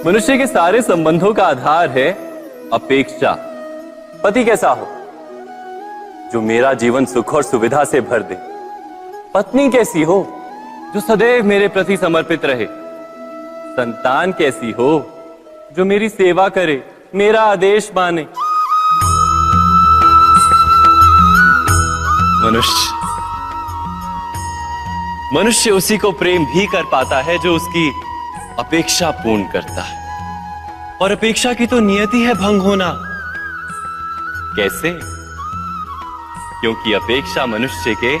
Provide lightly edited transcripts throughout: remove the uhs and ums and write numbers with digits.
मनुष्य के सारे संबंधों का आधार है अपेक्षा। पति कैसा हो जो मेरा जीवन सुख और सुविधा से भर दे। पत्नी कैसी हो जो सदैव मेरे प्रति समर्पित रहे। संतान कैसी हो जो मेरी सेवा करे, मेरा आदेश माने। मनुष्य उसी को प्रेम भी कर पाता है जो उसकी अपेक्षा पूर्ण करता है। और अपेक्षा की तो नियति है भंग होना। कैसे? क्योंकि अपेक्षा मनुष्य के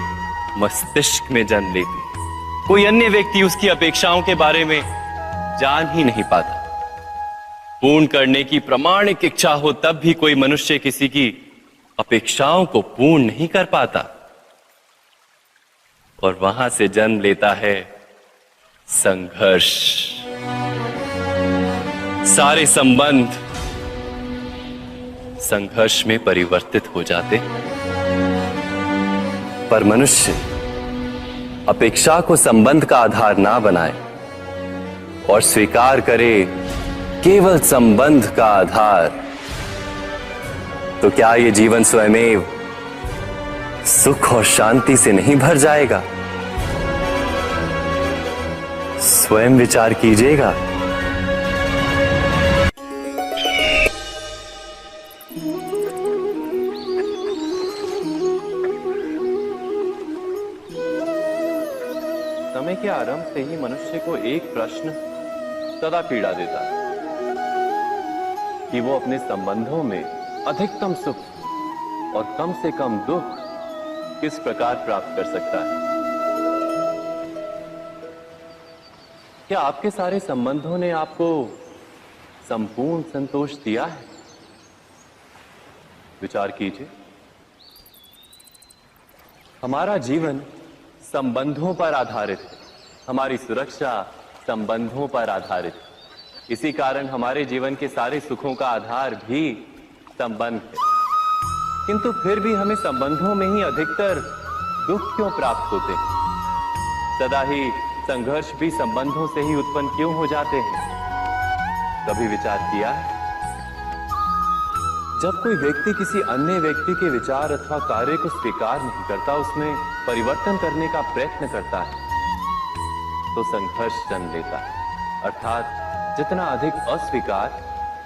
मस्तिष्क में जन्म लेती है। कोई अन्य व्यक्ति उसकी अपेक्षाओं के बारे में जान ही नहीं पाता। पूर्ण करने की प्रामाणिक इच्छा हो तब भी कोई मनुष्य किसी की अपेक्षाओं को पूर्ण नहीं कर पाता। और वहां से जन्म लेता है संघर्ष। सारे संबंध संघर्ष में परिवर्तित हो जाते। पर मनुष्य अपेक्षा को संबंध का आधार ना बनाए और स्वीकार करे केवल संबंध का आधार, तो क्या ये जीवन स्वयमेव सुख और शांति से नहीं भर जाएगा? स्वयं विचार कीजिएगा। समय के आरंभ से ही मनुष्य को एक प्रश्न सदा पीड़ा देता है कि वो अपने संबंधों में अधिकतम सुख और कम से कम दुख किस प्रकार प्राप्त कर सकता है। क्या आपके सारे संबंधों ने आपको संपूर्ण संतोष दिया है? विचार कीजिए। हमारा जीवन संबंधों पर आधारित है। हमारी सुरक्षा संबंधों पर आधारित है। इसी कारण हमारे जीवन के सारे सुखों का आधार भी संबंध है। किंतु फिर भी हमें संबंधों में ही अधिकतर दुख क्यों प्राप्त होते हैं? सदा ही संघर्ष भी संबंधों से ही उत्पन्न क्यों हो जाते हैं? कभी विचार किया है? जब कोई व्यक्ति किसी अन्य व्यक्ति के विचार अथवा कार्य को स्वीकार नहीं करता, उसमें परिवर्तन करने का प्रयत्न करता है, तो संघर्ष जन्म लेता है। अर्थात जितना अधिक अस्वीकार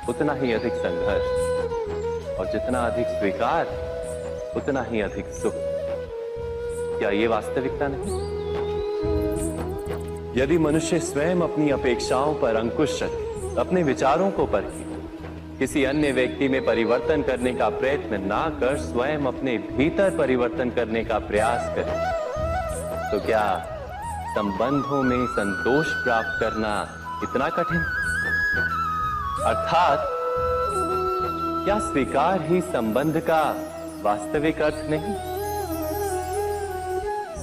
उतना ही अधिक संघर्ष, और जितना अधिक स्वीकार उतना ही अधिक सुख। क्या ये वास्तविकता नहीं? यदि मनुष्य स्वयं अपनी अपेक्षाओं पर अंकुश रखे, अपने विचारों को परखे, किसी अन्य व्यक्ति में परिवर्तन करने का प्रयत्न ना कर स्वयं अपने भीतर परिवर्तन करने का प्रयास करे, तो क्या संबंधों में संतोष प्राप्त करना इतना कठिन? अर्थात क्या स्वीकार ही संबंध का वास्तविक अर्थ नहीं?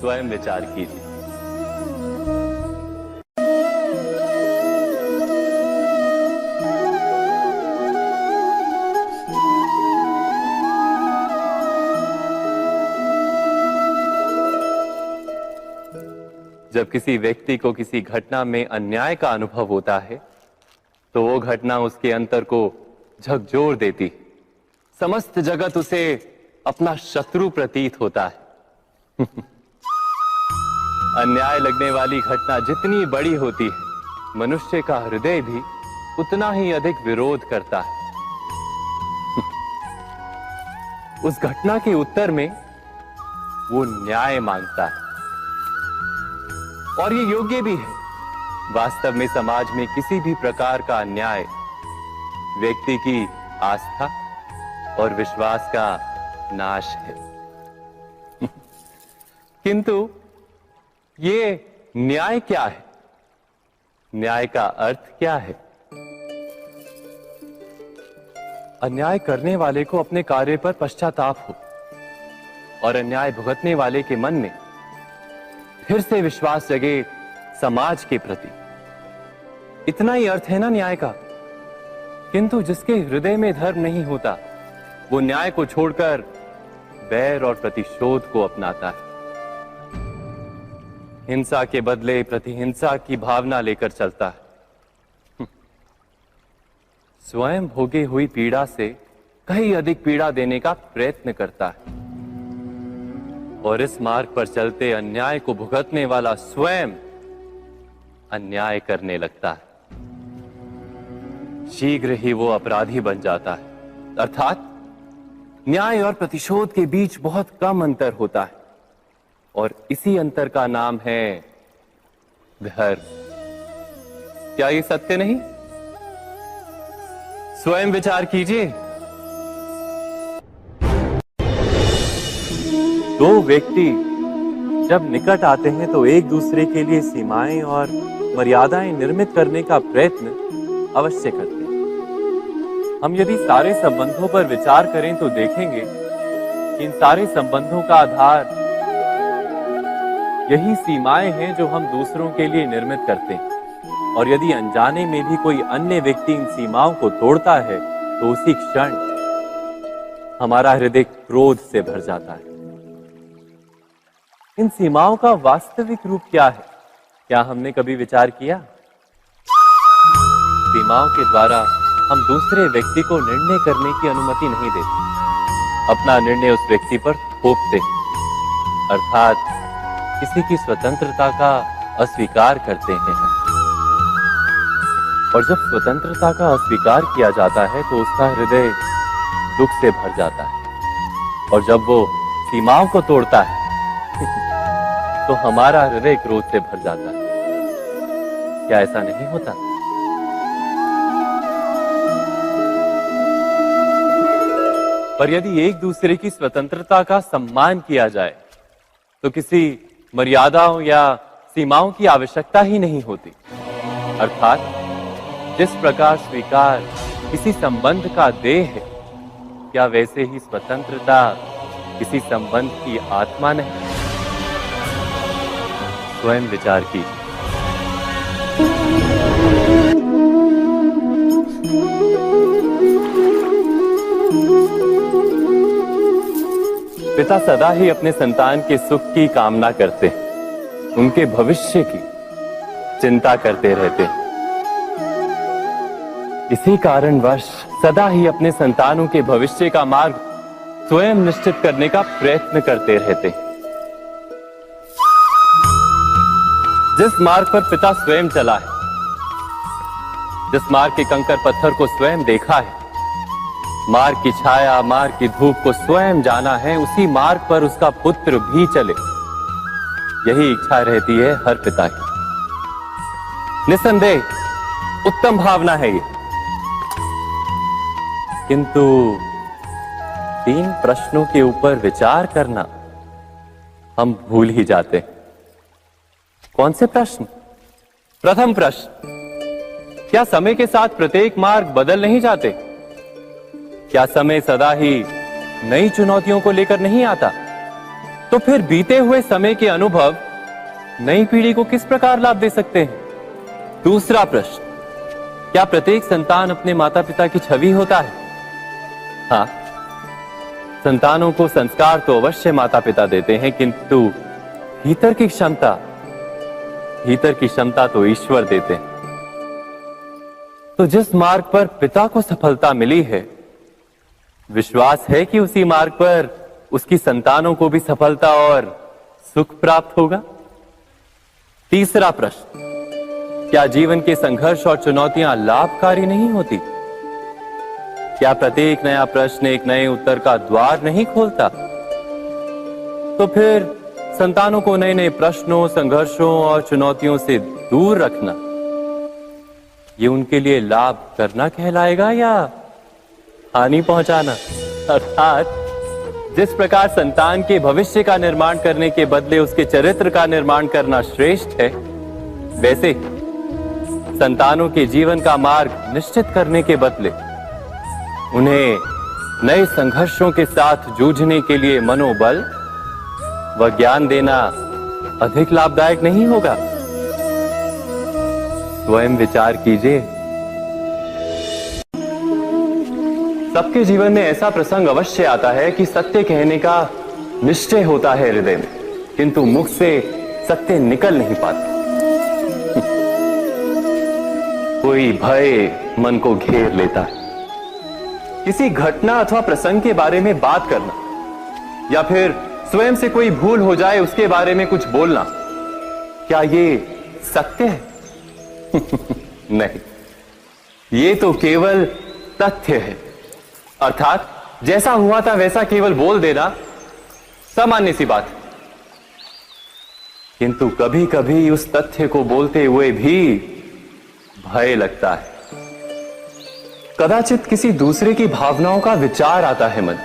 स्वयं विचार कीजिए। जब किसी व्यक्ति को किसी घटना में अन्याय का अनुभव होता है, तो वो घटना उसके अंतर को झकझोर देती। समस्त जगत उसे अपना शत्रु प्रतीत होता है। अन्याय लगने वाली घटना जितनी बड़ी होती है, मनुष्य का हृदय भी उतना ही अधिक विरोध करता है। उस घटना के उत्तर में वो न्याय मांगता है, और ये योग्य भी है। वास्तव में समाज में किसी भी प्रकार का अन्याय व्यक्ति की आस्था और विश्वास का नाश है। किंतु ये न्याय क्या है? न्याय का अर्थ क्या है? अन्याय करने वाले को अपने कार्य पर पश्चाताप हो और अन्याय भुगतने वाले के मन में फिर से विश्वास जगे समाज के प्रति। इतना ही अर्थ है ना न्याय का। किंतु जिसके हृदय में धर्म नहीं होता, वो न्याय को छोड़कर बैर और प्रतिशोध को अपनाता है। हिंसा के बदले प्रतिहिंसा की भावना लेकर चलता है। स्वयं भोगी हुई पीड़ा से कहीं अधिक पीड़ा देने का प्रयत्न करता है और इस मार्ग पर चलते अन्याय को भुगतने वाला स्वयं अन्याय करने लगता है। शीघ्र ही वो अपराधी बन जाता है, अर्थात न्याय और प्रतिशोध के बीच बहुत कम अंतर होता है और इसी अंतर का नाम है धर्म। क्या ये सत्य नहीं? स्वयं विचार कीजिए। दो व्यक्ति जब निकट आते हैं तो एक दूसरे के लिए सीमाएं और मर्यादाएं निर्मित करने का प्रयत्न अवश्य करते हैं। हम यदि सारे संबंधों पर विचार करें तो देखेंगे कि इन सारे संबंधों का आधार यही सीमाएं हैं जो हम दूसरों के लिए निर्मित करते हैं। और यदि अनजाने में भी कोई अन्य व्यक्ति इन सीमाओं को तोड़ता है तो उसी क्षण हमारा हृदय क्रोध से भर जाता है। इन सीमाओं का वास्तविक रूप क्या है? क्या हमने कभी विचार किया? सीमाओं के द्वारा हम दूसरे व्यक्ति को निर्णय करने की अनुमति नहीं देते, अपना निर्णय उस व्यक्ति पर थोपते हैं, अर्थात किसी की स्वतंत्रता का अस्वीकार करते हैं। और जब स्वतंत्रता का अस्वीकार किया जाता है तो उसका हृदय दुख से भर जाता है और जब वो सीमाओं को तोड़ता है तो हमारा हृदय क्रोध से भर जाता है। क्या ऐसा नहीं होता? पर यदि एक दूसरे की स्वतंत्रता का सम्मान किया जाए तो किसी मर्यादाओं या सीमाओं की आवश्यकता ही नहीं होती। अर्थात जिस प्रकार स्वीकार किसी संबंध का देह है, क्या वैसे ही स्वतंत्रता किसी संबंध की आत्मा नहीं? स्वयं विचार कीजिए। पिता सदा ही अपने संतान के सुख की कामना करते हैं, उनके भविष्य की चिंता करते रहते हैं। इसी कारणवश सदा ही अपने संतानों के भविष्य का मार्ग स्वयं निश्चित करने का प्रयत्न करते रहते हैं। जिस मार्ग पर पिता स्वयं चला है, जिस मार्ग के कंकर पत्थर को स्वयं देखा है, मार्ग की छाया, मार्ग की धूप को स्वयं जाना है, उसी मार्ग पर उसका पुत्र भी चले, यही इच्छा रहती है हर पिता की। निसंदेह उत्तम भावना है ये, किंतु 3 प्रश्नों के ऊपर विचार करना हम भूल ही जाते हैं। कौन से प्रश्न? प्रथम प्रश्न, क्या समय के साथ प्रत्येक मार्ग बदल नहीं जाते? क्या समय सदा ही नई चुनौतियों को लेकर नहीं आता? तो फिर बीते हुए समय के अनुभव नई पीढ़ी को किस प्रकार लाभ दे सकते हैं? दूसरा प्रश्न, क्या प्रत्येक संतान अपने माता पिता की छवि होता है? हाँ, संतानों को संस्कार तो अवश्य माता पिता देते हैं, किंतु भीतर की क्षमता तो ईश्वर देते हैं। तो जिस मार्ग पर पिता को सफलता मिली है, विश्वास है कि उसी मार्ग पर उसकी संतानों को भी सफलता और सुख प्राप्त होगा। तीसरा प्रश्न, क्या जीवन के संघर्ष और चुनौतियां लाभकारी नहीं होती? क्या प्रत्येक नया प्रश्न एक नए उत्तर का द्वार नहीं खोलता? तो फिर संतानों को नए नए प्रश्नों, संघर्षों और चुनौतियों से दूर रखना, ये उनके लिए लाभ करना कहलाएगा या हानि पहुंचाना? अर्थात जिस प्रकार संतान के भविष्य का निर्माण करने के बदले उसके चरित्र का निर्माण करना श्रेष्ठ है, वैसे संतानों के जीवन का मार्ग निश्चित करने के बदले उन्हें नए संघर्षों के साथ जूझने के लिए मनोबल व ज्ञान देना अधिक लाभदायक नहीं होगा? स्वयं विचार कीजिए। सबके जीवन में ऐसा प्रसंग अवश्य आता है कि सत्य कहने का निश्चय होता है हृदय में, किंतु मुख से सत्य निकल नहीं पाता। कोई भय मन को घेर लेता है। किसी घटना अथवा प्रसंग के बारे में बात करना या फिर स्वयं से कोई भूल हो जाए उसके बारे में कुछ बोलना, क्या ये सत्य है? नहीं, ये तो केवल तथ्य है। अर्थात जैसा हुआ था वैसा केवल बोल देना सामान्य सी बात है। किंतु कभी कभी उस तथ्य को बोलते हुए भी भय लगता है। कदाचित किसी दूसरे की भावनाओं का विचार आता है मन,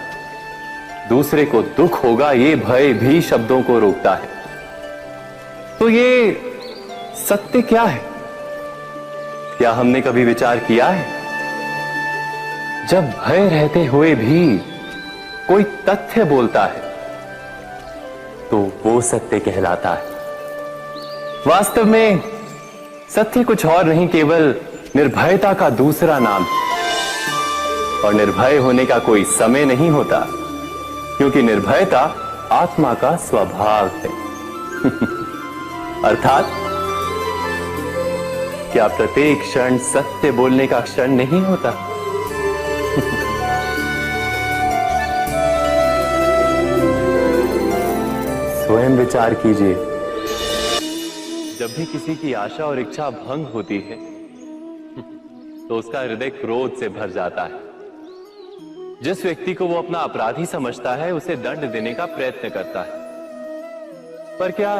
दूसरे को दुख होगा ये भय भी शब्दों को रोकता है। तो ये सत्य क्या है? क्या हमने कभी विचार किया है? जब भय रहते हुए भी कोई तथ्य बोलता है तो वो सत्य कहलाता है। वास्तव में सत्य कुछ और नहीं, केवल निर्भयता का दूसरा नाम है। और निर्भय होने का कोई समय नहीं होता, क्योंकि निर्भयता आत्मा का स्वभाव है। अर्थात क्या प्रत्येक क्षण सत्य बोलने का क्षण नहीं होता? स्वयं विचार कीजिए। जब भी किसी की आशा और इच्छा भंग होती है तो उसका हृदय क्रोध से भर जाता है। जिस व्यक्ति को वो अपना अपराधी समझता है उसे दंड देने का प्रयत्न करता है। पर क्या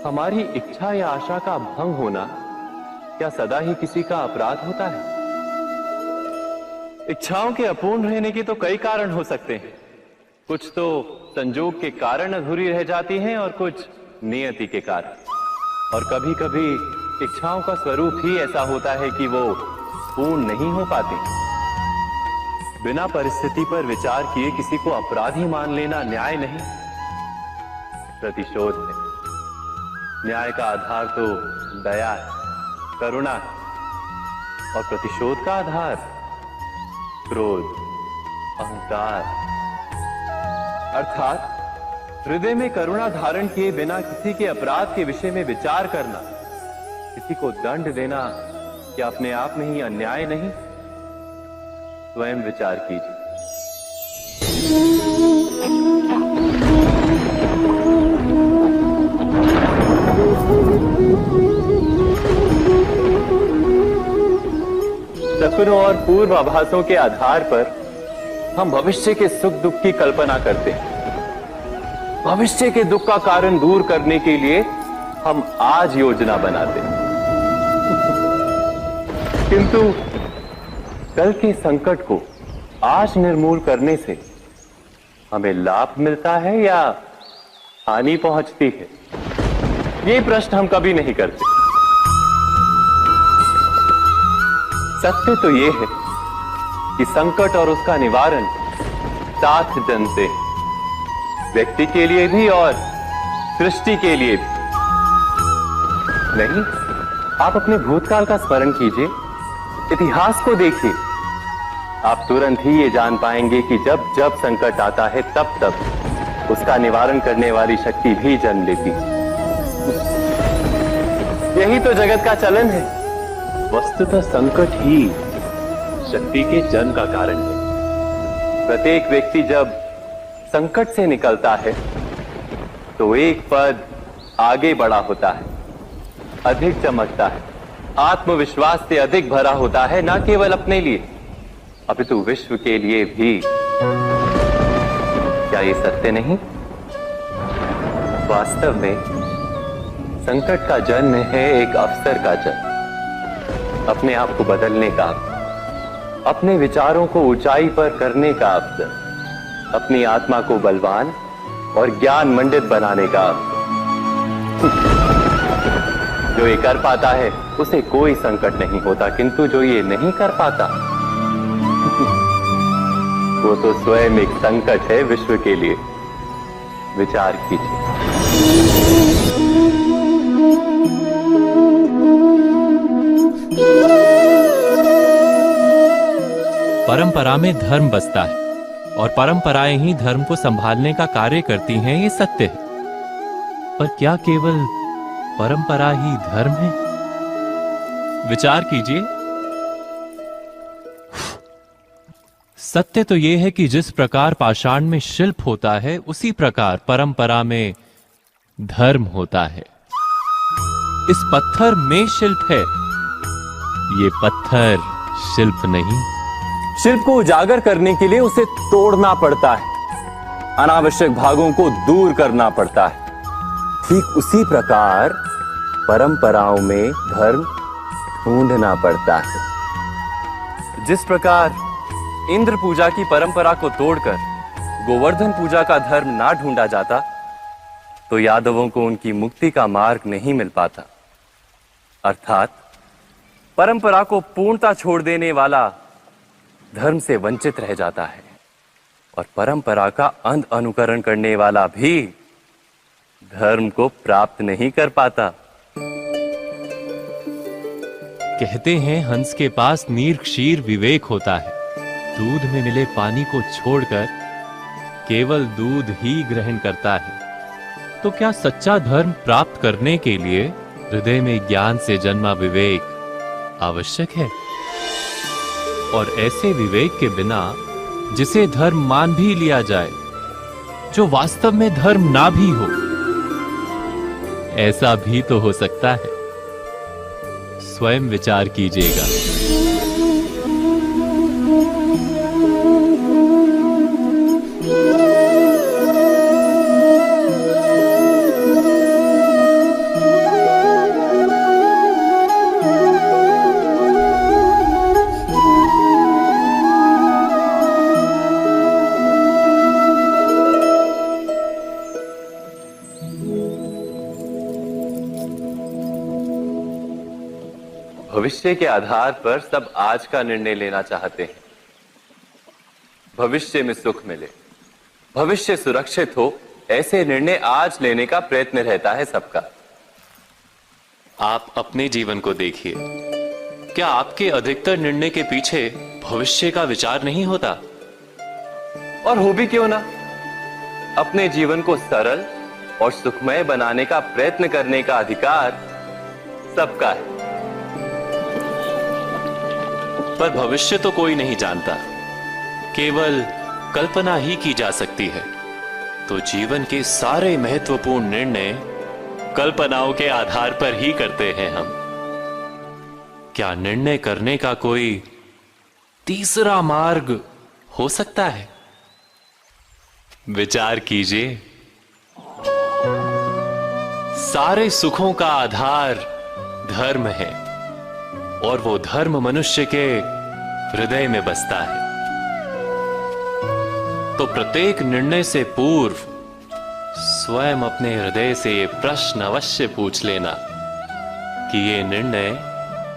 हमारी इच्छा या आशा का भंग होना क्या सदा ही किसी का अपराध होता है? इच्छाओं के अपूर्ण रहने के तो कई कारण हो सकते हैं। कुछ तो संजोग के कारण अधूरी रह जाती हैं और कुछ नियति के कारण। और कभी कभी इच्छाओं का स्वरूप ही ऐसा होता है कि वो पूर्ण नहीं हो पाती। बिना परिस्थिति पर विचार किए किसी को अपराधी मान लेना न्याय नहीं, प्रतिशोध है। न्याय का आधार तो दया है, करुणा है, और प्रतिशोध का आधार क्रोध, अहंकार। अर्थात हृदय में करुणा धारण किए बिना किसी के अपराध के विषय में विचार करना, किसी को दंड देना, क्या अपने आप में ही अन्याय नहीं? स्वयं विचार कीजिए। सपनों और पूर्वाभासों के आधार पर हम भविष्य के सुख दुख की कल्पना करते हैं। भविष्य के दुख का कारण दूर करने के लिए हम आज योजना बनाते हैं। किंतु कल के संकट को आज निर्मूल करने से हमें लाभ मिलता है या हानि पहुंचती है? ये प्रश्न हम कभी नहीं करते। सत्य तो ये है कि संकट और उसका निवारण साथ जन से, व्यक्ति के लिए भी और सृष्टि के लिए भी। नहीं, आप अपने भूतकाल का स्मरण कीजिए, इतिहास को देखिए। आप तुरंत ही ये जान पाएंगे कि जब जब संकट आता है तब तब उसका निवारण करने वाली शक्ति भी जन्म लेती है। यही तो जगत का चलन है। वस्तुतः संकट ही शक्ति के जन्म का कारण है। प्रत्येक व्यक्ति जब संकट से निकलता है तो एक पद आगे बढ़ा होता है, अधिक चमकता है, आत्मविश्वास से अधिक भरा होता है, न केवल अपने लिए अपितु विश्व के लिए भी। क्या ये सत्य नहीं? वास्तव में संकट का जन्म है एक अवसर का जन्म, अपने आप को बदलने का, अपने विचारों को ऊंचाई पर करने का अवसर, अपनी आत्मा को बलवान और ज्ञान मंडित बनाने का अवसर। जो ये कर पाता है उसे कोई संकट नहीं होता, किंतु जो ये नहीं कर पाता वो तो स्वयं एक संकट है विश्व के लिए। विचार कीजिए। परंपरा में धर्म बसता है और परंपराएं ही धर्म को संभालने का कार्य करती हैं, ये सत्य है। पर क्या केवल परंपरा ही धर्म है? विचार कीजिए। सत्य तो यह है कि जिस प्रकार पाषाण में शिल्प होता है, उसी प्रकार परंपरा में धर्म होता है। इस पत्थर में शिल्प है, ये पत्थर शिल्प नहीं। शिल्प को उजागर करने के लिए उसे तोड़ना पड़ता है, अनावश्यक भागों को दूर करना पड़ता है। ठीक उसी प्रकार परंपराओं में धर्म ढूंढना पड़ता है। जिस प्रकार इंद्र पूजा की परंपरा को तोड़कर गोवर्धन पूजा का धर्म ना ढूंढा जाता, तो यादवों को उनकी मुक्ति का मार्ग नहीं मिल पाता। अर्थात परंपरा को पूर्णता छोड़ देने वाला धर्म से वंचित रह जाता है, और परंपरा का अंध अनुकरण करने वाला भी धर्म को प्राप्त नहीं कर पाता। कहते हैं हंस के पास नीर क्षीर विवेक होता है। दूध में मिले पानी को छोड़कर केवल दूध ही ग्रहण करता है। तो क्या सच्चा धर्म प्राप्त करने के लिए हृदय में ज्ञान से जन्मा विवेक आवश्यक है? और ऐसे विवेक के बिना जिसे धर्म मान भी लिया जाए, जो वास्तव में धर्म ना भी हो, ऐसा भी तो हो सकता है। स्वयं विचार कीजिएगा। भविष्य के आधार पर सब आज का निर्णय लेना चाहते हैं। भविष्य में सुख मिले, भविष्य सुरक्षित हो, ऐसे निर्णय आज लेने का प्रयत्न रहता है सबका। आप अपने जीवन को देखिए। क्या आपके अधिकतर निर्णय के पीछे भविष्य का विचार नहीं होता? और हो भी क्यों ना। अपने जीवन को सरल और सुखमय बनाने का प्रयत्न करने का अधिकार सबका है। पर भविष्य तो कोई नहीं जानता, केवल कल्पना ही की जा सकती है। तो जीवन के सारे महत्वपूर्ण निर्णय कल्पनाओं के आधार पर ही करते हैं हम। क्या निर्णय करने का कोई तीसरा मार्ग हो सकता है? विचार कीजिए। सारे सुखों का आधार धर्म है, और वो धर्म मनुष्य के हृदय में बसता है। तो प्रत्येक निर्णय से पूर्व स्वयं अपने हृदय से ये प्रश्न अवश्य पूछ लेना कि ये निर्णय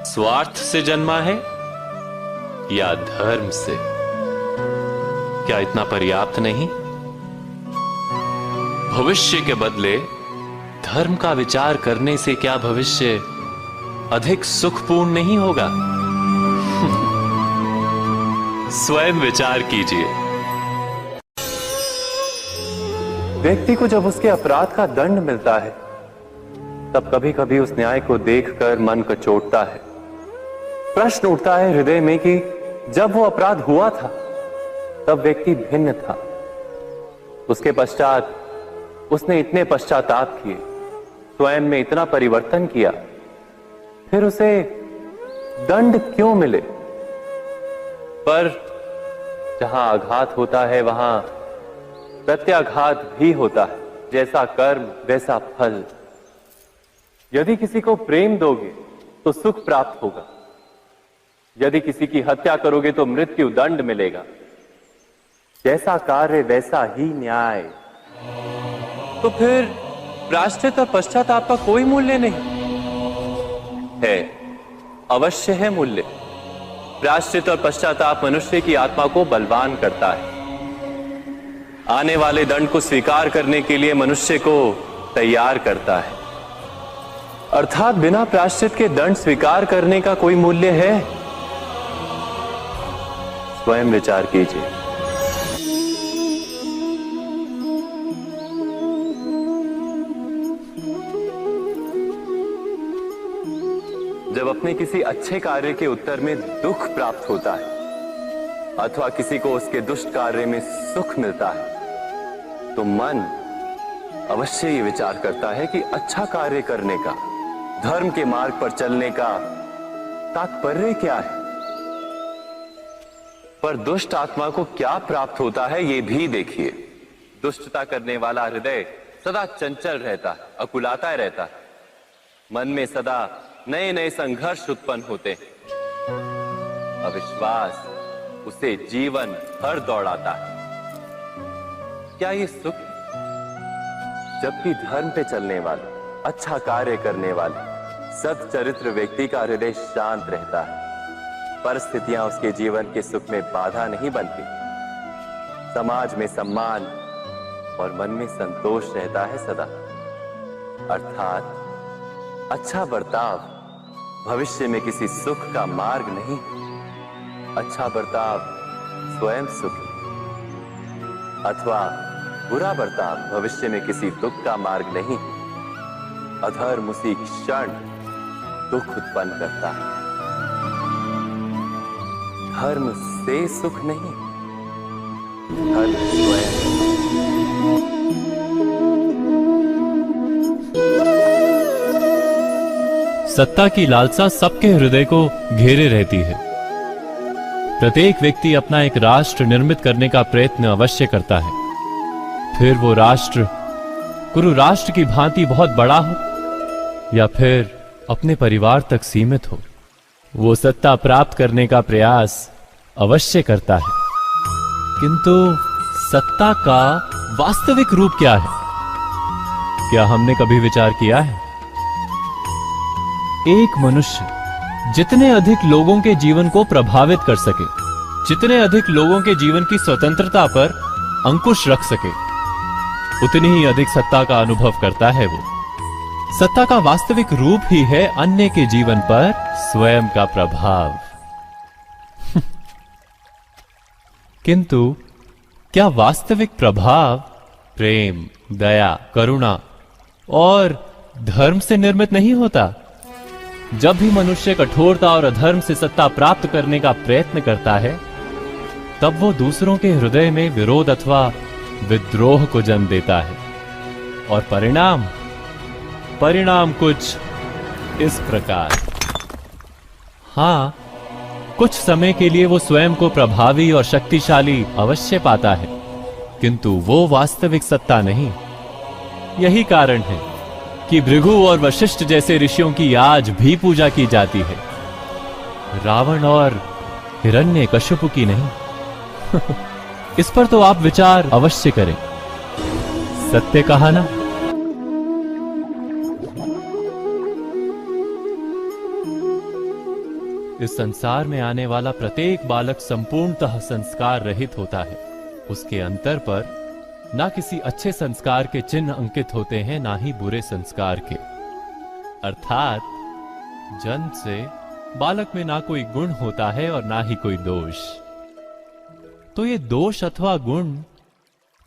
स्वार्थ से जन्मा है या धर्म से। क्या इतना पर्याप्त नहीं? भविष्य के बदले धर्म का विचार करने से क्या भविष्य अधिक सुखपूर्ण नहीं होगा? स्वयं विचार कीजिए। व्यक्ति को जब उसके अपराध का दंड मिलता है, तब कभी कभी उस न्याय को देखकर मन कचोटता है। प्रश्न उठता है हृदय में कि जब वो अपराध हुआ था, तब व्यक्ति भिन्न था। उसके पश्चात उसने इतने पश्चाताप किए, स्वयं में इतना परिवर्तन किया, फिर उसे दंड क्यों मिले? पर जहां आघात होता है, वहां प्रत्याघात भी होता है। जैसा कर्म वैसा फल। यदि किसी को प्रेम दोगे तो सुख प्राप्त होगा, यदि किसी की हत्या करोगे तो मृत्यु दंड मिलेगा। जैसा कार्य वैसा ही न्याय। तो फिर प्रायश्चित और पश्चाताप का कोई मूल्य नहीं है? अवश्य है मूल्य। प्रायश्चित और पश्चाताप मनुष्य की आत्मा को बलवान करता है। आने वाले दंड को स्वीकार करने के लिए मनुष्य को तैयार करता है। अर्थात बिना प्रायश्चित के दंड स्वीकार करने का कोई मूल्य है? स्वयं विचार कीजिए। जब अपने किसी अच्छे कार्य के उत्तर में दुख प्राप्त होता है अथवा किसी को उसके दुष्ट कार्य में सुख मिलता है, तो मन अवश्य ये विचार करता है कि अच्छा कार्य करने का, धर्म के मार्ग पर चलने का तात्पर्य क्या है। पर दुष्ट आत्मा को क्या प्राप्त होता है ये भी देखिए। दुष्टता करने वाला हृदय सदा चंचल रहता है, अकुलाता रहता है। मन में सदा नए नए संघर्ष उत्पन्न होते हैं। अविश्वास उसे जीवन भर दौड़ाता है। क्या ये सुख है? जबकि धर्म पे चलने वाले, अच्छा कार्य करने वाले, सच्चरित्र व्यक्ति का हृदय शांत रहता है। परिस्थितियां उसके जीवन के सुख में बाधा नहीं बनती। समाज में सम्मान और मन में संतोष रहता है सदा। अर्थात अच्छा बर्ताव भविष्य में किसी सुख का मार्ग नहीं, अच्छा बर्ताव स्वयं सुख अथवा बुरा बर्ताव भविष्य में किसी दुख का मार्ग नहीं। अधर्म उसी क्षण दुख उत्पन्न करता है। धर्म से सुख नहीं, धर्म स्वयं। सत्ता की लालसा सबके हृदय को घेरे रहती है। प्रत्येक व्यक्ति अपना एक राष्ट्र निर्मित करने का प्रयत्न अवश्य करता है। फिर वो राष्ट्र कुरु राष्ट्र की भांति बहुत बड़ा हो या फिर अपने परिवार तक सीमित हो, वो सत्ता प्राप्त करने का प्रयास अवश्य करता है। किंतु सत्ता का वास्तविक रूप क्या है? क्या हमने कभी विचार किया है? एक मनुष्य जितने अधिक लोगों के जीवन को प्रभावित कर सके, जितने अधिक लोगों के जीवन की स्वतंत्रता पर अंकुश रख सके, उतनी ही अधिक सत्ता का अनुभव करता है वो। सत्ता का वास्तविक रूप ही है अन्य के जीवन पर स्वयं का प्रभाव। किंतु क्या वास्तविक प्रभाव प्रेम, दया, करुणा और धर्म से निर्मित नहीं होता? जब भी मनुष्य कठोरता और अधर्म से सत्ता प्राप्त करने का प्रयत्न करता है, तब वो दूसरों के हृदय में विरोध अथवा विद्रोह को जन्म देता है। और परिणाम कुछ इस प्रकार। हां, कुछ समय के लिए वो स्वयं को प्रभावी और शक्तिशाली अवश्य पाता है, किंतु वो वास्तविक सत्ता नहीं। यही कारण है कि भृगु और वशिष्ठ जैसे ऋषियों की आज भी पूजा की जाती है, रावण और हिरण्यकश्यप की नहीं। इस पर तो आप विचार अवश्य करें। सत्य कहा ना? इस संसार में आने वाला प्रत्येक बालक संपूर्णतः संस्कार रहित होता है। उसके अंतर पर ना किसी अच्छे संस्कार के चिन्ह अंकित होते हैं, ना ही बुरे संस्कार के। अर्थात जन्म से बालक में ना कोई गुण होता है और ना ही कोई दोष। तो ये दोष अथवा गुण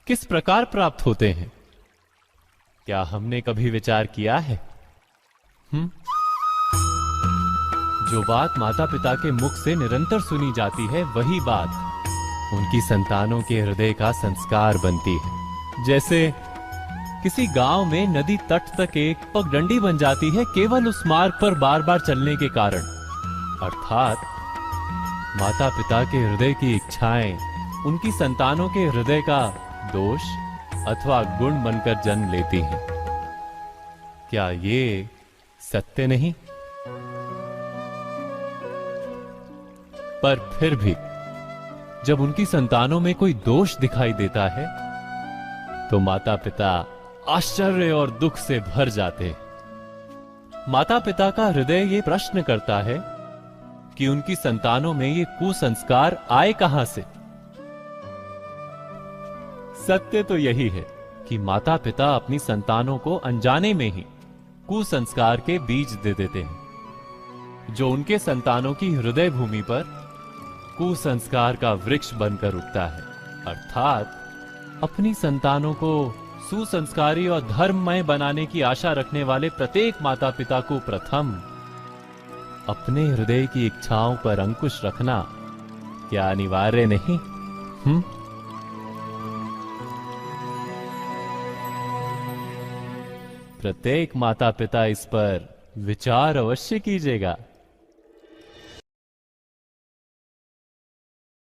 किस प्रकार प्राप्त होते हैं? क्या हमने कभी विचार किया है? जो बात माता पिता के मुख से निरंतर सुनी जाती है, वही बात उनकी संतानों के हृदय का संस्कार बनती है। जैसे किसी गांव में नदी तट तक एक पगडंडी बन जाती है केवल उस मार्ग पर बार बार चलने के कारण। अर्थात माता पिता के हृदय की इच्छाएं उनकी संतानों के हृदय का दोष अथवा गुण बनकर जन्म लेती हैं। क्या ये सत्य नहीं? पर फिर भी जब उनकी संतानों में कोई दोष दिखाई देता है, तो माता पिता आश्चर्य और दुख से भर जाते हैं। माता पिता का हृदय ये प्रश्न करता है कि उनकी संतानों में ये कुसंस्कार आए कहां से? सत्य तो यही है कि माता पिता अपनी संतानों को अनजाने में ही कुसंस्कार के बीज दे देते हैं, जो उनके संतानों की हृदय भूमि पर कुसंस्कार का वृक्ष बनकर उगता है। अर्थात अपनी संतानों को सुसंस्कारी और धर्ममय बनाने की आशा रखने वाले प्रत्येक माता पिता को प्रथम अपने हृदय की इच्छाओं पर अंकुश रखना क्या अनिवार्य नहीं? प्रत्येक माता पिता इस पर विचार अवश्य कीजिएगा।